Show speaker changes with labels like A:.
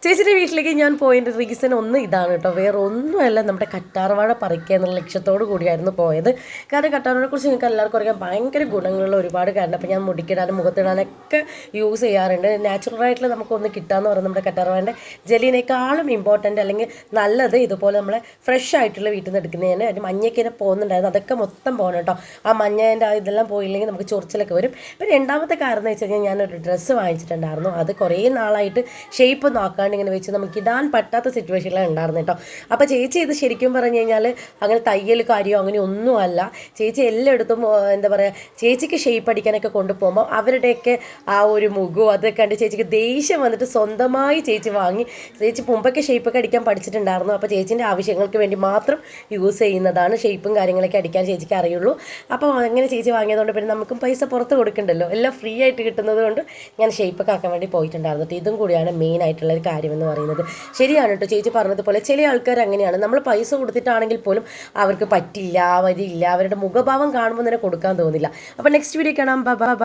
A: ചേച്ചിയുടെ വീട്ടിലേക്ക് ഞാൻ പോയതിൻ്റെ റീസൺ ഒന്ന് ഇതാണ് കേട്ടോ, വേറെ ഒന്നുമല്ല, നമ്മുടെ കറ്റാർവാഴ പറിക്കുക എന്നുള്ള ലക്ഷ്യത്തോടു കൂടിയായിരുന്നു പോയത്. കാരണം കറ്റാർവാഴയെക്കുറിച്ച് നിങ്ങൾക്ക് എല്ലാവർക്കും അറിയാം, ഭയങ്കര ഗുണങ്ങളുള്ള ഒരുപാട് കാരണം. അപ്പോൾ ഞാൻ മുടിക്കിടാനും മുഖത്തിടാനൊക്കെ യൂസ് ചെയ്യാറുണ്ട്. നാച്ചുറലായിട്ടുള്ള നമുക്കൊന്ന് കിട്ടാമെന്ന് പറയുന്നത് നമ്മുടെ കറ്റാർവാഴൻ്റെ ജെല്ലിനേക്കാളും ഇമ്പോർട്ടൻ്റ് അല്ലെങ്കിൽ നല്ലത് ഇതുപോലെ നമ്മളെ ഫ്രഷ് ആയിട്ടുള്ള വീട്ടിൽ നിന്ന് എടുക്കുന്നതിന്. അതിന് മഞ്ഞയ്ക്ക് പോകുന്നുണ്ടായിരുന്നു, അതൊക്കെ മൊത്തം പോകണം കേട്ടോ. ആ മഞ്ഞേൻ്റെ ഇതെല്ലാം പോയില്ലെങ്കിൽ നമുക്ക് ചൊറിച്ചിലൊക്കെ വരും. പിന്നെ രണ്ടാമത്തെ കാരണം എന്ന് വെച്ച് കഴിഞ്ഞാൽ ഞാനൊരു ഡ്രസ്സ് വാങ്ങിച്ചിട്ടുണ്ടായിരുന്നു. അത് കുറേ നാളായിട്ട് ഷേപ്പ് നോക്കാണ്ട് ഇങ്ങനെ വെച്ച് നമുക്ക് ഇടാൻ പറ്റാത്ത സിറ്റുവേഷനിലാണ് ഉണ്ടായിരുന്നു കേട്ടോ. അപ്പോൾ ചേച്ചി ഇത് ശരിക്കും പറഞ്ഞു കഴിഞ്ഞാൽ അങ്ങനെ തയ്യൽ കാര്യമോ അങ്ങനെ ഒന്നുമല്ല. ചേച്ചി എല്ലായിടത്തും എന്താ പറയുക, ചേച്ചിക്ക് ഷേപ്പ് അടിക്കാനൊക്കെ കൊണ്ടുപോകുമ്പോൾ അവരുടെയൊക്കെ ആ ഒരു മുഖവും അതൊക്കെ കണ്ട് ചേച്ചിക്ക് ദേഷ്യം വന്നിട്ട് സ്വന്തമായി ചേച്ചി വാങ്ങി. ചേച്ചി മുമ്പൊക്കെ ഷേപ്പൊക്കെ അടിക്കാൻ പഠിച്ചിട്ടുണ്ടായിരുന്നു. അപ്പോൾ ചേച്ചീൻ്റെ ആവശ്യങ്ങൾക്ക് വേണ്ടി മാത്രം യൂസ് ചെയ്യുന്നതാണ്. ഷേപ്പും കാര്യങ്ങളൊക്കെ അടിക്കാൻ ചേച്ചിക്ക് അറിയുള്ളൂ. അപ്പോൾ അങ്ങനെ ചേച്ചി വാങ്ങിയതുകൊണ്ട് പിന്നെ നമുക്കും പൈസ പുറത്ത് കൊടുക്കണ്ടല്ലോ, എല്ലാം ഫ്രീ ആയിട്ട് കിട്ടുന്നത് കൊണ്ട് ഞാൻ ഷേപ്പൊക്കെ ആക്കാൻ വേണ്ടി പോയിട്ടുണ്ടായിരുന്നു. ഇതും കൂടിയാണ് മെയിൻ ആയിട്ടുള്ള ഒരു കാര്യമെന്ന് പറയുന്നത്. ശരിയാണ് കേട്ടോ ചേച്ചി പറഞ്ഞതുപോലെ, ചില ആൾക്കാർ അങ്ങനെയാണ്, നമ്മൾ പൈസ കൊടുത്തിട്ടാണെങ്കിൽ പോലും അവർക്ക് പറ്റില്ല, വരില്ല, അവരുടെ മുഖഭാവം കാണുമ്പോൾ തന്നെ കൊടുക്കാൻ തോന്നില്ല. അപ്പോൾ നെക്സ്റ്റ് വീഡിയോ കാണാം. ബൈ.